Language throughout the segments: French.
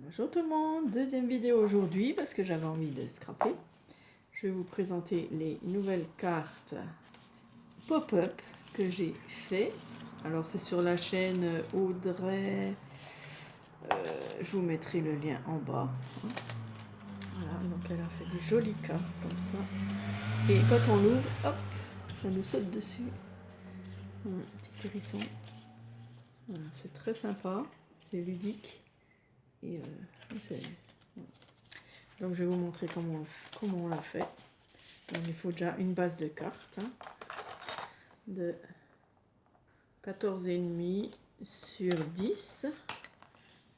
Bonjour tout le monde, deuxième vidéo aujourd'hui parce que j'avais envie de scraper. Je vais vous présenter les nouvelles cartes pop-up que j'ai fait. Alors c'est sur la chaîne Audrey, je vous mettrai le lien en bas. Voilà, donc elle a fait des jolies cartes comme ça. Et quand on l'ouvre, hop, ça nous saute dessus. Voilà, petit hérisson. Voilà, c'est très sympa, c'est ludique. Et c'est... Donc je vais vous montrer comment on l'a fait. Donc, il faut déjà une base de cartes de 14,5 sur 10.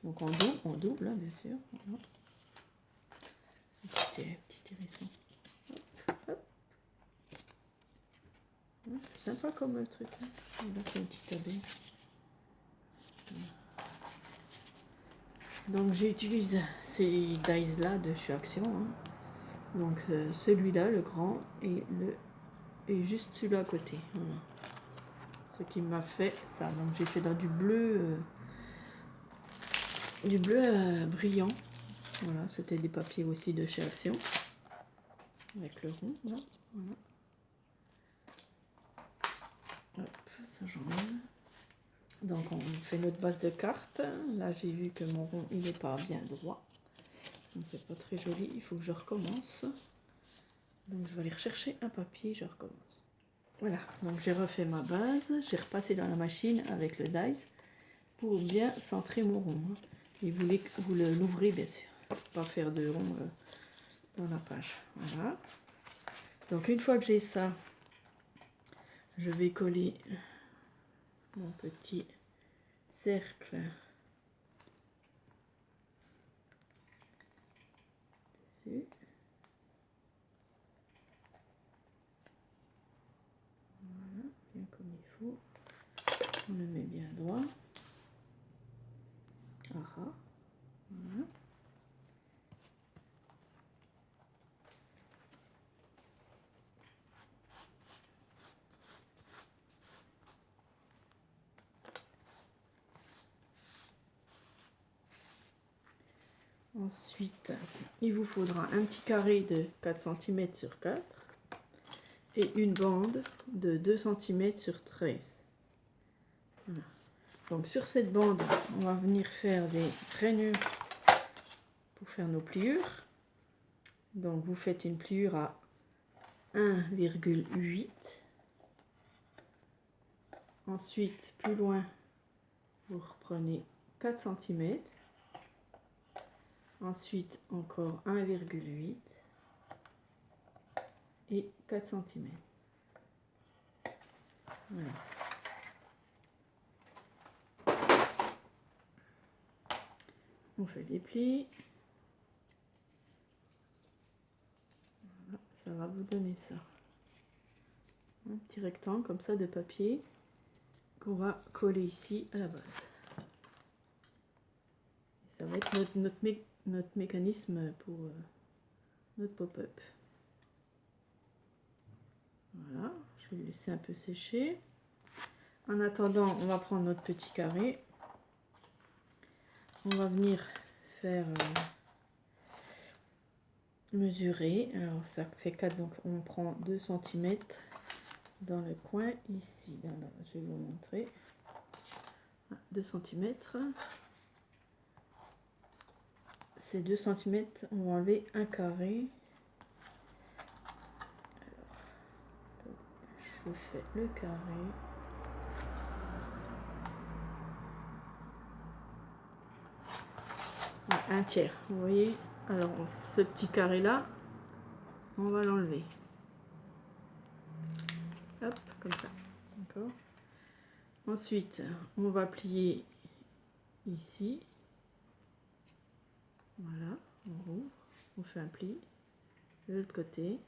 Donc en double hein, bien sûr. Voilà. Petit hérisson. Hop, hop. C'est sympa comme truc. Hein. Là c'est une petite abeille. Donc j'utilise ces dies là de chez Action. Hein. Donc celui-là, le grand, et juste celui-là à côté. Voilà. Ce qui m'a fait ça. Donc j'ai fait dans du bleu brillant. Voilà, c'était des papiers aussi de chez Action. Avec le rond, là. Voilà. Hop, ça j'enlève. Donc on fait notre base de cartes. Là j'ai vu que mon rond il n'est pas bien droit. Donc c'est pas très joli, il faut que je recommence. Donc je vais aller rechercher un papier, je recommence. Voilà, donc j'ai refait ma base, j'ai repassé dans la machine avec le dies pour bien centrer mon rond. Et vous l'ouvrez bien sûr, pas faire de rond dans la page. Voilà. Donc une fois que j'ai ça, je vais coller mon petit cercle dessus. Voilà, bien comme il faut. On le met bien droit. Voilà. Ensuite, il vous faudra un petit carré de 4 cm sur 4 et une bande de 2 cm sur 13. Voilà. Donc sur cette bande, on va venir faire des rainures pour faire nos pliures. Donc vous faites une pliure à 1,8. Ensuite, plus loin, vous reprenez 4 cm. Ensuite, encore 1,8 et 4 cm. Voilà. On fait les plis. Voilà, ça va vous donner ça. Un petit rectangle comme ça de papier qu'on va coller ici à la base. Et ça va être notre mécanisme pour notre pop-up. Voilà, je vais le laisser un peu sécher. En attendant, on va prendre notre petit carré. On va venir faire mesurer. Alors ça fait 4, donc on prend 2 cm dans le coin ici. Je vais vous montrer. 2 cm. Ces 2 cm, on va enlever un carré. Alors, je fais le carré. Un tiers, vous voyez. Alors ce petit carré là, on va l'enlever. Hop, comme ça. D'accord. Ensuite, on va plier ici. Voilà, on rouvre, on fait un pli. De l'autre côté.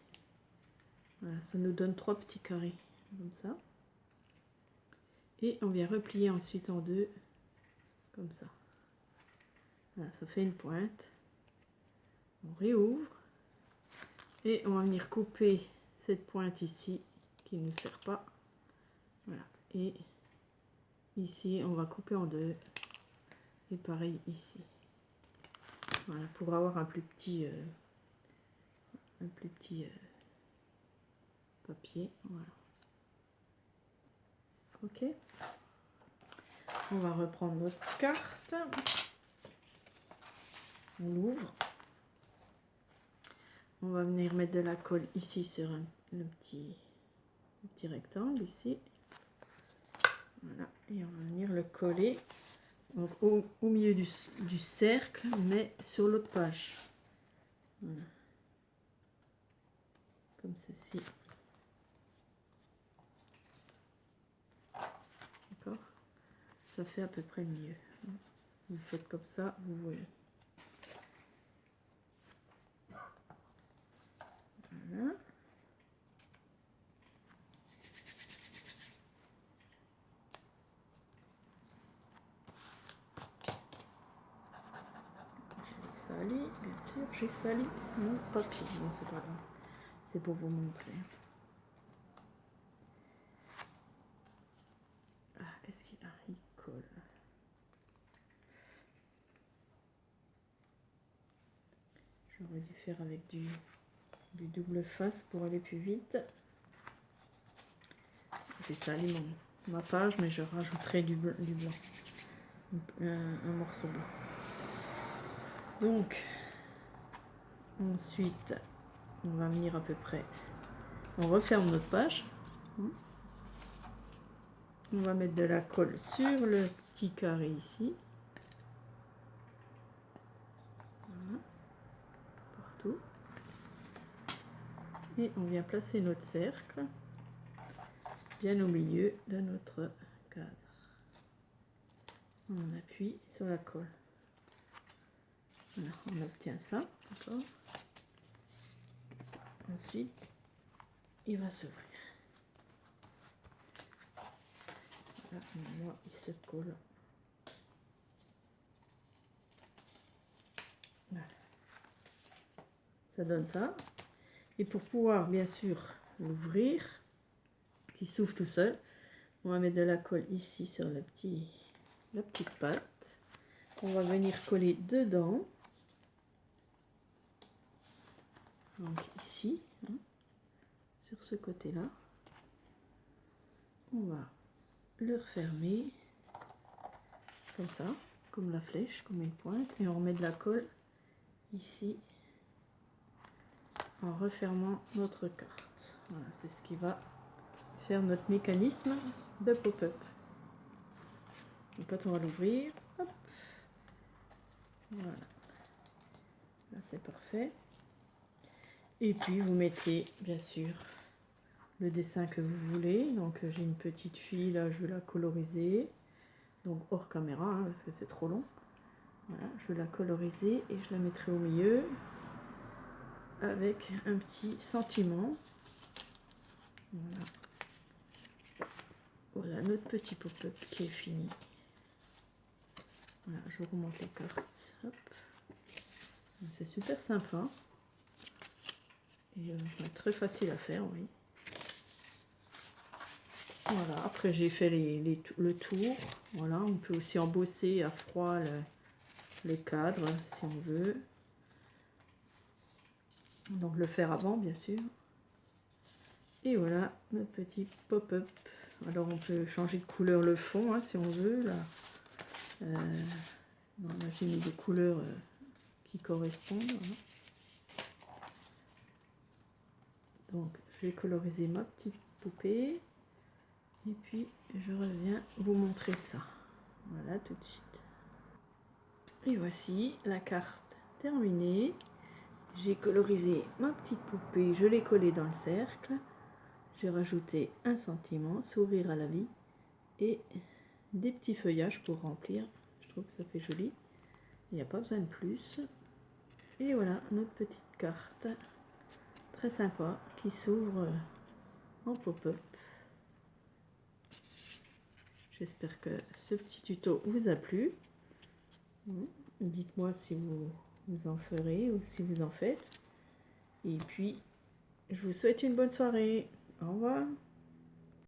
Voilà, ça nous donne 3 petits carrés, comme ça. Et on vient replier ensuite en deux, comme ça. Voilà, ça fait une pointe. On réouvre. Et on va venir couper cette pointe ici, qui ne nous sert pas. Voilà, et ici, on va couper en deux. Et pareil ici. Voilà, pour avoir un plus petit papier. Voilà. Ok. On va reprendre notre carte. On l'ouvre. On va venir mettre de la colle ici sur le petit rectangle ici. Voilà. Et on va venir le coller donc au milieu du cercle, mais sur l'autre page. Voilà. Comme ceci. D'accord? Ça fait à peu près mieux. Vous faites comme ça, vous voyez. Voilà. J'ai sali, bien sûr, j'ai sali mon papier. Non, c'est pas grave. C'est pour vous montrer. Ah, qu'est-ce qu'il a? Il colle. J'aurais dû faire avec du double face pour aller plus vite. J'ai sali ma page, mais je rajouterai du blanc. Un morceau blanc. Donc, ensuite, on va venir à peu près. On referme notre page. On va mettre de la colle sur le petit carré ici. Voilà. Partout. Et on vient placer notre cercle bien au milieu de notre cadre. On appuie sur la colle. Voilà, on obtient ça. D'accord. Ensuite, il va s'ouvrir. Voilà, moi, il se colle. Voilà. Ça donne ça. Et pour pouvoir, bien sûr, l'ouvrir, qui s'ouvre tout seul, on va mettre de la colle ici sur la petite patte. On va venir coller dedans. Donc ici, hein, sur ce côté-là. On va le refermer comme ça, comme la flèche, comme une pointe. Et on remet de la colle ici en refermant notre carte. Voilà, c'est ce qui va faire notre mécanisme de pop-up. Et quand on va l'ouvrir, hop, voilà, là c'est parfait. Et puis vous mettez bien sûr le dessin que vous voulez. Donc j'ai une petite fille là, je vais la coloriser. Donc hors caméra, hein, parce que c'est trop long. Voilà, je vais la coloriser et je la mettrai au milieu avec un petit sentiment. Voilà. Voilà notre petit pop-up qui est fini. Voilà, je vous remonte les cartes. C'est super sympa. Et très facile à faire, oui. Voilà, après j'ai fait le tour. Voilà, on peut aussi embosser à froid le cadre si on veut. Donc le faire avant, bien sûr. Et voilà notre petit pop-up. Alors on peut changer de couleur le fond, hein, si on veut. Là, j'ai mis des couleurs qui correspondent. Voilà. Donc je vais coloriser ma petite poupée. Et puis je reviens vous montrer ça. Voilà, tout de suite. Et voici la carte terminée. J'ai colorisé ma petite poupée, je l'ai collée dans le cercle. J'ai rajouté un sentiment, sourire à la vie, et des petits feuillages pour remplir. Je trouve que ça fait joli. Il n'y a pas besoin de plus. Et voilà notre petite carte, très sympa, qui s'ouvre en pop-up. J'espère que ce petit tuto vous a plu. Dites-moi si vous en ferez ou si vous en faites. Et puis, je vous souhaite une bonne soirée. Au revoir.